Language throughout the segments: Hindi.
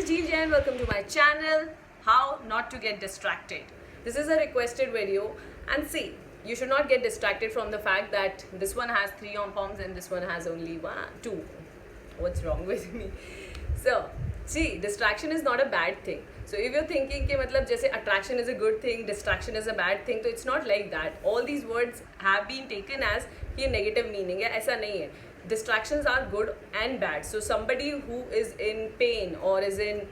is Jeel Jain. Welcome to my channel, How Not to Get Distracted. This is a requested video, and see, you should not get distracted from the fact that this one has 3 om-poms and this one has only 2. What's wrong with me? So, see, distraction is not a bad thing. So if you're thinking कि मतलब जैसे attraction is a good thing, distraction is a bad thing, तो it's not like that. All these words have been taken as ये negative meaning है, ऐसा नहीं है. Distractions are good and bad. So somebody who is in pain or is in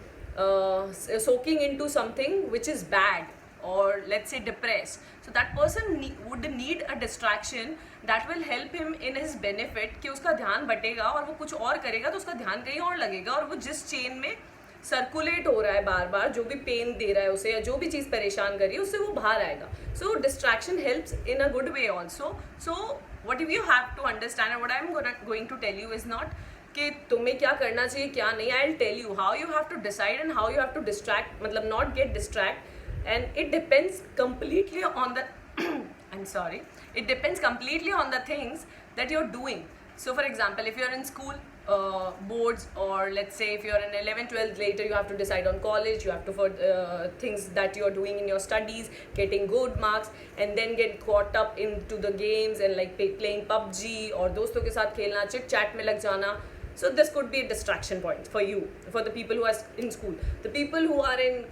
soaking into something which is bad, or let's say depressed, so that person would need a distraction that will help him in his benefit कि उसका ध्यान बटेगा और वो कुछ और करेगा तो उसका ध्यान कहीं और लगेगा और वो जिस चेन में सर्कुलेट हो रहा है बार बार, जो भी पेन दे रहा है उसे या जो भी चीज़ परेशान कर रही है उससे वो बाहर आएगा. So distraction helps in a good way also. So what you have to understand and what I am going to tell you is not कि तुम्हें क्या करना चाहिए क्या नहीं. I will tell you how you have to decide and how you have to distract, मतलब not get distract. And it depends completely on the I'm sorry, it depends completely on the things that you're doing. So for example, if you're in school boards, or let's say if you're in 11th 12th, later you have to decide on college, you have to for things that you're doing in your studies, getting good marks, and then get caught up into the games and like playing PUBG or दोस्तों के साथ खेलना, chit chat में लग जाना. So this could be a distraction point for you, for the people who are in school. The people who are in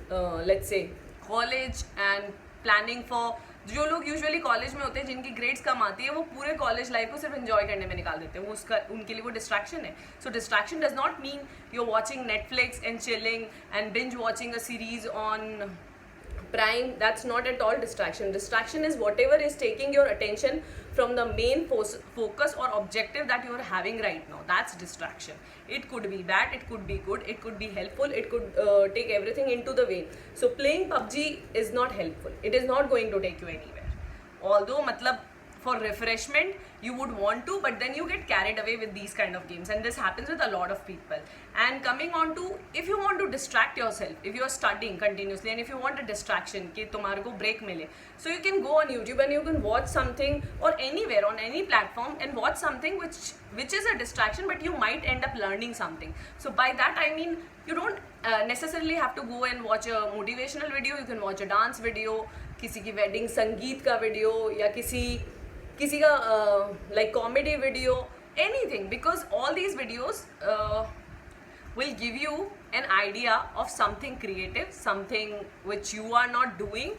let's say college and planning for, जो लोग यूजुअली कॉलेज में होते हैं जिनकी ग्रेड्स कम आती है वो पूरे कॉलेज लाइफ को सिर्फ एंजॉय करने में निकाल देते हैं, वो उसका उनके लिए वो डिस्ट्रैक्शन है. So distraction does not mean you are watching Netflix and chilling and binge watching a series on Prime. That's not at all distraction. Distraction is whatever is taking your attention from the main focus or objective that you are having right now. That's distraction. It could be bad, it could be good, it could be helpful, it could take everything into the way. So playing PUBG is not helpful. It is not going to take you anywhere. Although matlab for refreshment you would want to, but then you get carried away with these kind of games, and this happens with a lot of people. And coming on to, if you want to distract yourself, if you are studying continuously and if you want a distraction कि तुम्हारे को break मिले, so you can go on YouTube and you can watch something, or anywhere on any platform, and watch something which is a distraction, but you might end up learning something. So by that I mean you don't necessarily have to go and watch a motivational video. You can watch a dance video, किसी की wedding संगीत का video, या किसी का like comedy video, anything, because all these videos will give you an idea of something creative, something which you are not doing.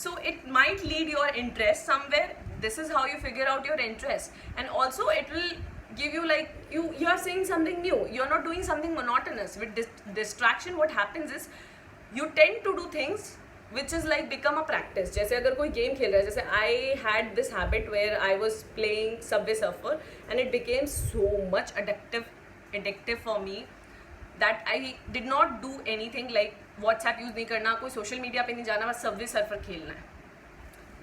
So it might lead your interest somewhere. This is how you figure out your interest, and also it will give you like you are seeing something new. You're not doing something monotonous. With distraction what happens is you tend to do things which is like become a practice. जैसे अगर कोई गेम खेल रहा है, जैसे I had this habit where I was playing Subway Surfer and it became so much addictive for me that I did not do anything like WhatsApp use नहीं करना, कोई सोशल मीडिया पे नहीं जाना, बस Subway Surfer खेलना है.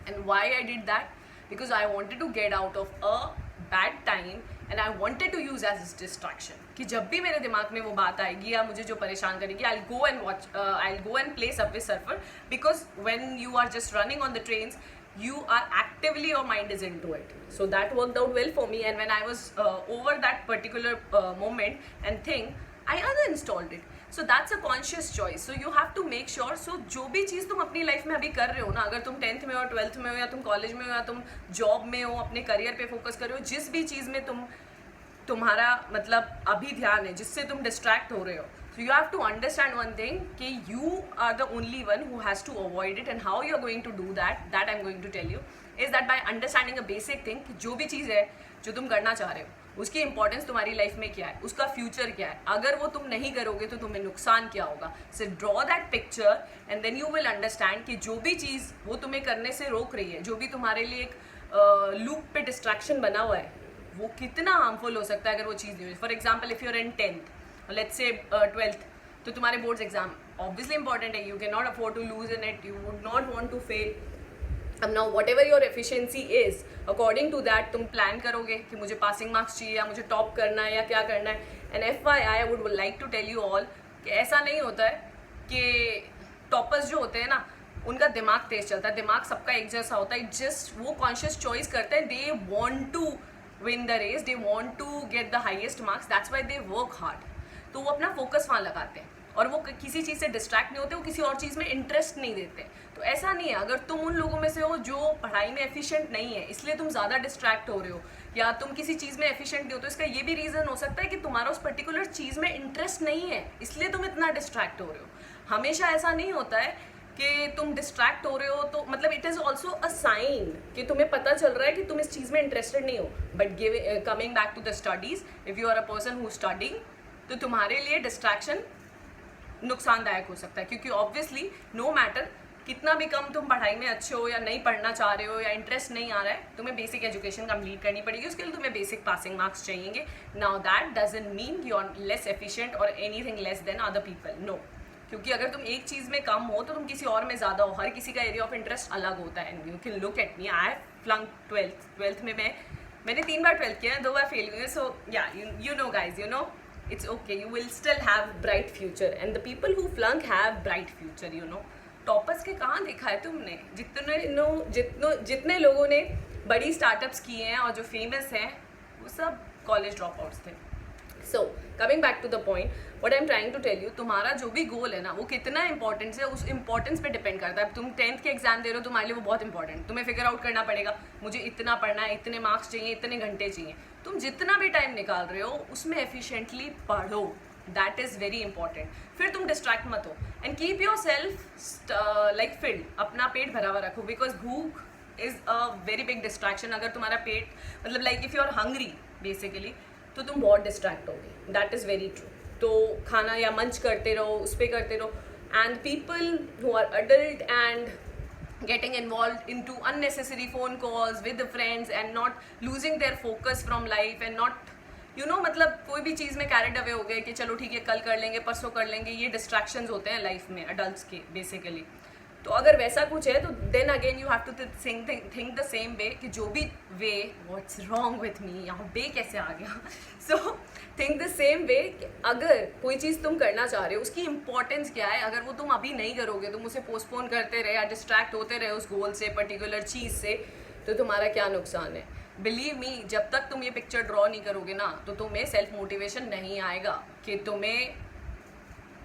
And why I did that? Because I wanted to get out of a bad time and I wanted to use as a distraction. कि जब भी मेरे दिमाग में वो बात आएगी या मुझे जो परेशान करेगी, I'll go and play Subway Surfer, because when you are just running on the trains, you are actively, your mind is into it. So that worked out well for me, and when I was over that particular moment and thing, I uninstalled it. So that's a conscious choice. So you have to make sure. So जो भी चीज़ तुम अपनी लाइफ में अभी कर रहे हो ना, अगर तुम 10th में हो, 12th में हो, या तुम कॉलेज में हो, या तुम जॉब में हो, अपने करियर पे फोकस कर रहे हो, जिस भी चीज़ में तुम्हारा मतलब अभी ध्यान है, जिससे तुम डिस्ट्रैक्ट हो रहे हो, so you have to understand one thing कि you are the only one who has to avoid it, and how you are going to do that I'm going to tell you is that by understanding a basic thing कि जो भी चीज़ है जो तुम करना चाह रहे हो उसकी इंपॉर्टेंस तुम्हारी लाइफ में क्या है, उसका फ्यूचर क्या है, अगर वो तुम नहीं करोगे तो तुम्हें नुकसान क्या होगा. So draw that picture and then you will understand कि जो भी चीज़ वो तुम्हें करने से रोक रही है, जो भी तुम्हारे लिए एक लूप पे डिस्ट्रैक्शन बना हुआ है, वो कितना हार्मफुल हो सकता है अगर वो चीज़ नहीं हो. For example if you're in 10th, let's say 12th, तो तुम्हारे बोर्ड्स एग्जाम ऑब्वियसली इंपॉर्टेंट है. You can not afford to lose in it, you would not want to fail. अब now whatever your efficiency is, according to that तुम प्लान करोगे कि मुझे पासिंग मार्क्स चाहिए या मुझे टॉप करना है या क्या करना है. And FYI I would like to tell you all कि ऐसा नहीं होता है कि टॉपर्स जो होते हैं ना उनका दिमाग तेज चलता है. दिमाग सबका एक जैसा होता है, जस्ट वो कॉन्शियस चॉइस करते हैं. They want to win the race, they want to get the highest marks, that's why they work hard. तो वो अपना फोकस वहाँ लगाते हैं. और वो किसी चीज़ से डिस्ट्रैक्ट नहीं होते, वो किसी और चीज़ में इंटरेस्ट नहीं देते। तो ऐसा नहीं है, अगर तुम उन लोगों में से हो जो पढ़ाई में एफिशिएंट नहीं है इसलिए तुम ज़्यादा डिस्ट्रैक्ट हो रहे हो, या तुम किसी चीज़ में एफिशिएंट नहीं हो, तो इसका ये भी रीज़न हो सकता है कि तुम्हारा उस पर्टिकुलर चीज़ में इंटरेस्ट नहीं है, इसलिए तुम इतना डिस्ट्रैक्ट हो रहे हो। हमेशा ऐसा नहीं होता है कि तुम डिस्ट्रैक्ट हो रहे हो तो मतलब it is also a sign कि तुम्हें पता चल रहा है कि तुम इस चीज़ में इंटरेस्टेड नहीं हो। But coming back to the studies, if you are a person who studying, तो तुम्हारे लिए डिस्ट्रैक्शन नुकसानदायक हो सकता है, क्योंकि ऑब्वियसली नो मैटर कितना भी कम तुम पढ़ाई में अच्छे हो या नहीं पढ़ना चाह रहे हो या इंटरेस्ट नहीं आ रहा है, तुम्हें बेसिक एजुकेशन कंप्लीट करनी पड़ेगी, उसके लिए तुम्हें बेसिक पासिंग मार्क्स चाहिए। Now that doesn't mean you are less efficient और anything less than other people, no. क्योंकि अगर तुम एक चीज़ में कम हो तो तुम किसी और में ज़्यादा हो, हर किसी का एरिया ऑफ इंटरेस्ट अलग होता है। You can look at me, I have flunk twelfth में मैंने 3 बार 12th किया है, 2 बार फेल हुई है। सो या you know guys, you know it's okay, you will still have bright future and the people who flunk have bright future, you know। Toppers के कहाँ देखा है तुमने? जितने लोगों ने बड़ी स्टार्टअप्स किए हैं और जो फेमस हैं वो सब कॉलेज ड्रॉप आउट्स थे। So coming back to the point, what I am trying to tell you, तुम्हारा जो भी गोल है ना वो कितना इंपॉर्टेंस है, उस इंपॉर्टेंस पे डिपेंड करता है। तुम 10th के एग्जाम दे रहे हो, तुम्हारे लिए वो बहुत इंपॉर्टेंट, तुम्हें फिगर आउट करना पड़ेगा मुझे इतना पढ़ना है, इतने मार्क्स चाहिए, इतने घंटे चाहिए। तुम जितना भी टाइम निकाल रहे हो उसमें एफिशिएंटली पढ़ो, दैट इज़ वेरी इंपॉर्टेंट। फिर तुम डिस्ट्रैक्ट मत हो and keep yourself like filled, अपना पेट भरा हुआ रखो, बिकॉज भूख is a very big distraction. अगर तुम्हारा पेट मतलब like if you are hungry basically, तो तुम बहुत डिस्ट्रैक्ट होगे, दैट इज़ वेरी ट्रू। तो खाना या मंच करते रहो, उस पर करते रहो। And people who are adult and getting involved into unnecessary phone calls with the friends and not losing their focus from life and not you know मतलब कोई भी चीज़ में carried away हो गए कि चलो ठीक है कल कर लेंगे, परसों कर लेंगे, ये distractions होते हैं लाइफ में adults के basically। तो अगर वैसा कुछ है तो then again you have to think the same way कि जो भी वे, व्हाट्स रॉन्ग विथ मी, यहाँ वे कैसे आ गया। So think the same way कि अगर कोई चीज़ तुम करना चाह रहे हो उसकी इंपॉर्टेंस क्या है, अगर वो तुम अभी नहीं करोगे, तुम उसे पोस्टपोन करते रहे या डिस्ट्रैक्ट होते रहे उस गोल से, पर्टिकुलर चीज़ से, तो तुम्हारा क्या नुकसान है। बिलीव मी, जब तक तुम ये पिक्चर ड्रॉ नहीं करोगे ना तो तुम्हें सेल्फ मोटिवेशन नहीं आएगा कि तुम्हें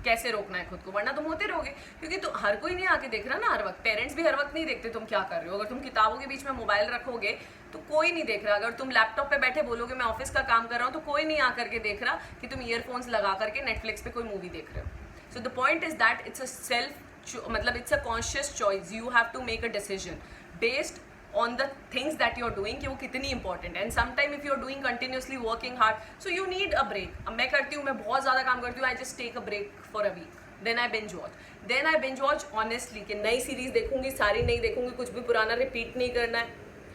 कैसे रोकना है खुद को, वरना तुम होते रहोगे। क्योंकि तो हर कोई नहीं आके देख रहा ना हर वक्त, पेरेंट्स भी हर वक्त नहीं देखते तुम क्या कर रहे हो। अगर तुम किताबों के बीच में मोबाइल रखोगे तो कोई नहीं देख रहा। अगर तुम लैपटॉप पे बैठे बोलोगे मैं ऑफिस का काम कर रहा हूँ तो कोई नहीं आकर के देख रहा कि तुम ईयरफोन्स लगा करके नेटफ्लिक्स पे कोई मूवी देख रहे हो। So the point is that it's a self मतलब it's a conscious choice, you have to make a decision based on the things that you're doing कि वो कितनी important है। and sometime if you're doing continuously working hard so you need a break। अब मैं करती हूँ, मैं बहुत ज़्यादा काम करती हूँ, I just take a break for a week, then I binge watch honestly कि नई सीरीज़ देखूंगी, सारी नहीं देखूंगी, कुछ भी पुराना रिपीट नहीं करना है।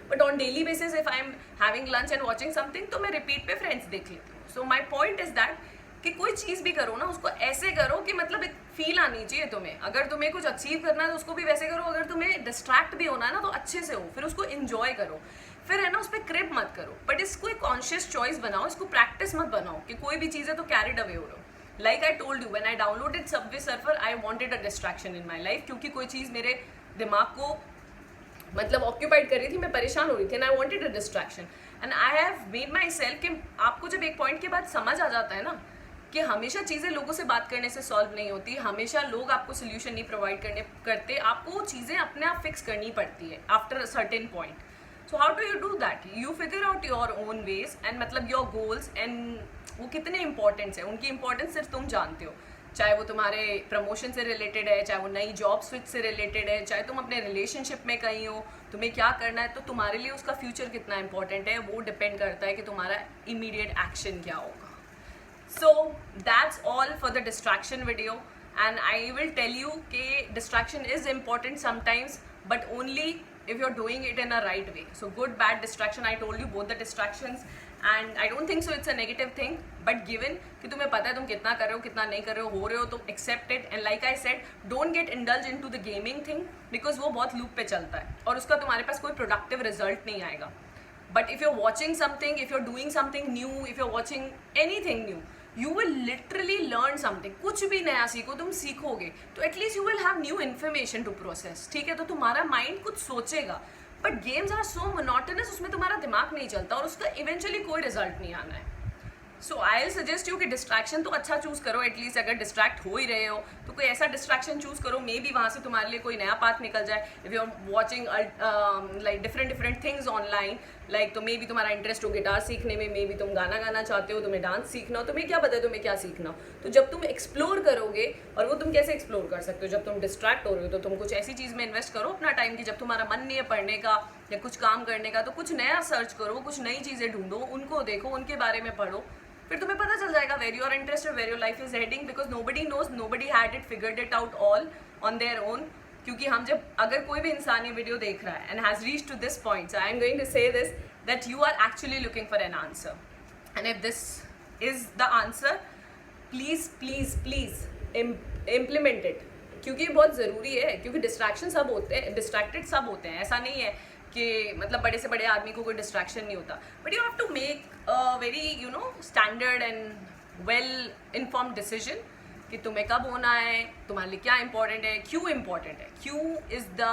But on daily basis if I am having lunch and watching something तो मैं रिपीट पे फ्रेंड्स देख लेती हूँ। सो माई पॉइंट इज दैट कि कोई चीज़ भी करो ना उसको ऐसे करो कि मतलब एक फील आनी चाहिए तुम्हें। अगर तुम्हें कुछ अचीव करना है तो उसको भी वैसे करो, अगर तुम्हें डिस्ट्रैक्ट भी होना है ना तो अच्छे से हो, फिर उसको इन्जॉय करो, फिर है ना उस पर क्रिप मत करो। बट इसको एक कॉन्शियस चॉइस बनाओ, इसको प्रैक्टिस मत बनाओ कि कोई भी चीज़ है तो कैरिड अवे हो रहे हो। Like I told you, when I downloaded Subway surfer I wanted a distraction in my life, क्योंकि कोई चीज़ मेरे दिमाग को मतलब ऑक्यूपाइड कर रही थी, मैं परेशान हो रही थी and I wanted a distraction and I have made my self कि आपको जब एक पॉइंट के बाद समझ आ जाता है ना कि हमेशा चीज़ें लोगों से बात करने से सॉल्व नहीं होती, हमेशा लोग आपको सोल्यूशन नहीं प्रोवाइड करते, आपको वो चीज़ें अपने आप फिक्स करनी पड़ती है after a certain point. So how do you do that? You figure out your own ways and मतलब योर गोल्स एंड वो कितने इंपॉर्टेंस है, उनकी इंपॉर्टेंस सिर्फ तुम जानते हो। चाहे वो तुम्हारे प्रमोशन से रिलेटेड है, चाहे वो नई जॉब स्विच से रिलेटेड है, चाहे तुम अपने रिलेशनशिप में कहीं हो, तुम्हें क्या करना है, तो तुम्हारे लिए उसका फ्यूचर कितना इंपॉर्टेंट है वो डिपेंड करता है कि तुम्हारा इमीडिएट एक्शन क्या होगा। So that's all for the distraction video and I will tell you that distraction is important sometimes but only if you're doing it in a right way. So good, bad, distraction, I told you both the distractions and I don't think so it's a negative thing, but given कि तुम्हें पता है तुम कितना कर रहे हो कितना नहीं कर रहे हो रहे हो तो accept it and like I said don't get indulged into the gaming thing because वो बहुत loop पे चलता है और उसका तुम्हारे पास कोई productive result नहीं आएगा। But if you're watching something, if you're doing something new, if you're watching anything new, you will literally learn something। कुछ भी नया सीखो, तुम सीखोगे तो at least you will have new information to process, ठीक है? तो तुम्हारा माइंड कुछ सोचेगा। But games are so monotonous, उसमें तुम्हारा दिमाग नहीं चलता और उसका इवेंचुअली कोई रिजल्ट नहीं आना है। सो आई सजेस्ट यू कि डिस्ट्रैक्शन तो अच्छा चूज करो, एटलीस्ट अगर डिस्ट्रैक्ट हो ही रहे हो तो कोई ऐसा डिस्ट्रैक्शन चूज करो, मे बी वहाँ से तुम्हारे लिए कोई नया पाथ निकल जाए. If you are watching like different things online, like तो मे बी तुम्हारा इंटरेस्ट हो गिटार सीखने में, मे बी तुम गाना गाना चाहते हो, तुम्हें डांस सीखना हो, तुम्हें क्या पता है तुम्हें क्या सीखना हो. तो जब तुम एक्सप्लोर करोगे, और वो तुम कैसे एक्सप्लोर कर सकते हो, जब तुम डिस्ट्रैक्ट हो रहे हो तो तुम कुछ ऐसी चीज़ में इन्वेस्ट करो अपना टाइम, कि जब तुम्हारा मन नहीं है पढ़ने का या कुछ काम करने का, तो कुछ नया सर्च करो, कुछ नई चीज़ें ढूंढो, उनको देखो, उनके बारे में पढ़ो. फिर तुम्हें पता चल जाएगा where you're interested, where your life is heading, because nobody knows, nobody had it figured it out all on their own. क्योंकि हम जब, अगर कोई भी इंसान ये वीडियो देख रहा है and has reach to this point, so I am going to say this, that you are actually looking for an answer. And if this is the answer, please please please implement it, क्योंकि ये बहुत ज़रूरी है. क्योंकि डिस्ट्रैक्शन सब होते हैं, डिस्ट्रैक्टेड सब होते हैं, ऐसा नहीं है कि मतलब बड़े से बड़े आदमी को कोई डिस्ट्रैक्शन नहीं होता. But you have to make a very standard and well informed decision कि तुम्हें कब होना है, तुम्हारे लिए क्या इंपॉर्टेंट है, क्यों इंपॉर्टेंट है. क्यों is the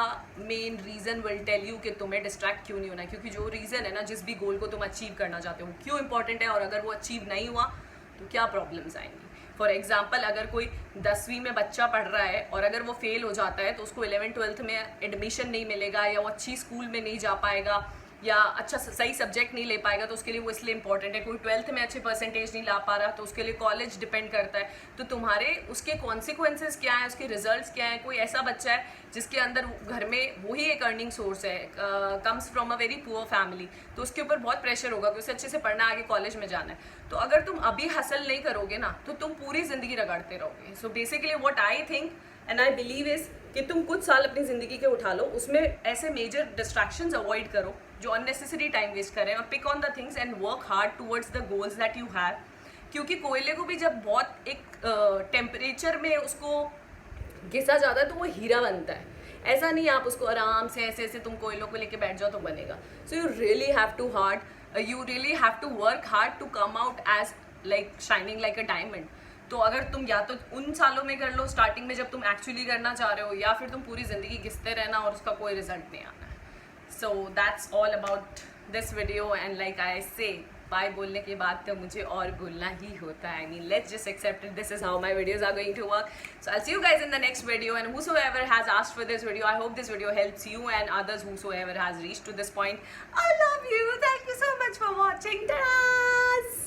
main reason will tell you कि तुम्हें डिस्ट्रैक्ट क्यों नहीं होना है. क्योंकि जो रीज़न है ना, जिस भी गोल को तुम अचीव करना चाहते हो, क्यों इंपॉर्टेंट है, और अगर वो अचीव नहीं हुआ तो क्या प्रॉब्लम्स आएंगी. फॉर एग्जाम्पल, अगर कोई 10वीं में बच्चा पढ़ रहा है और अगर वो फेल हो जाता है तो उसको 11th-12th में एडमिशन नहीं मिलेगा, या वो अच्छी स्कूल में नहीं जा पाएगा, या अच्छा सही सब्जेक्ट नहीं ले पाएगा, तो उसके लिए वो इसलिए इंपॉर्टेंट है. कोई 12th में अच्छे परसेंटेज नहीं ला पा रहा तो उसके लिए कॉलेज डिपेंड करता है. तो तुम्हारे उसके कॉन्सिक्वेंसेज क्या हैं, उसके रिजल्ट्स क्या हैं. कोई ऐसा बच्चा है जिसके अंदर घर में वही एक अर्निंग सोर्स है, comes from a very poor family, तो उसके ऊपर बहुत प्रेशर होगा कि उसे अच्छे से पढ़ना, आगे कॉलेज में जाना है. तो अगर तुम अभी हासिल नहीं करोगे ना, तो तुम पूरी ज़िंदगी रगड़ते रहोगे. So basically what I think and I believe is कि तुम कुछ साल अपनी ज़िंदगी के उठा लो, उसमें ऐसे मेजर डिस्ट्रैक्शंस अवॉइड करो जो अननेसेसरी टाइम वेस्ट करें, और pick on the things and work hard towards the goals that you have. क्योंकि कोयले को भी जब बहुत एक टेम्परेचर में उसको घिसा जाता है तो वो हीरा बनता है. ऐसा नहीं आप उसको आराम से ऐसे ऐसे तुम कोयलों को लेके बैठ जाओ तो बनेगा. So you really have to you really have to work hard to come out as like shining like a diamond. तो अगर तुम या तो उन सालों में कर लो स्टार्टिंग में जब तुम एक्चुअली करना चाह रहे हो, या फिर तुम पूरी ज़िंदगी घिसते रहना और उसका कोई रिजल्ट नहीं आना है. So that's all about this video. And like I से, बाय बोलने के बाद तो मुझे और बोलना ही होता है. I mean, let's just accept it. This is how my videos are going to work. So I see you guys in the next video. And whosoever has asked for this video, I hope this video helps you and others whosoever has reached to this point. I love you. Thank you so much for watching. Ta-da!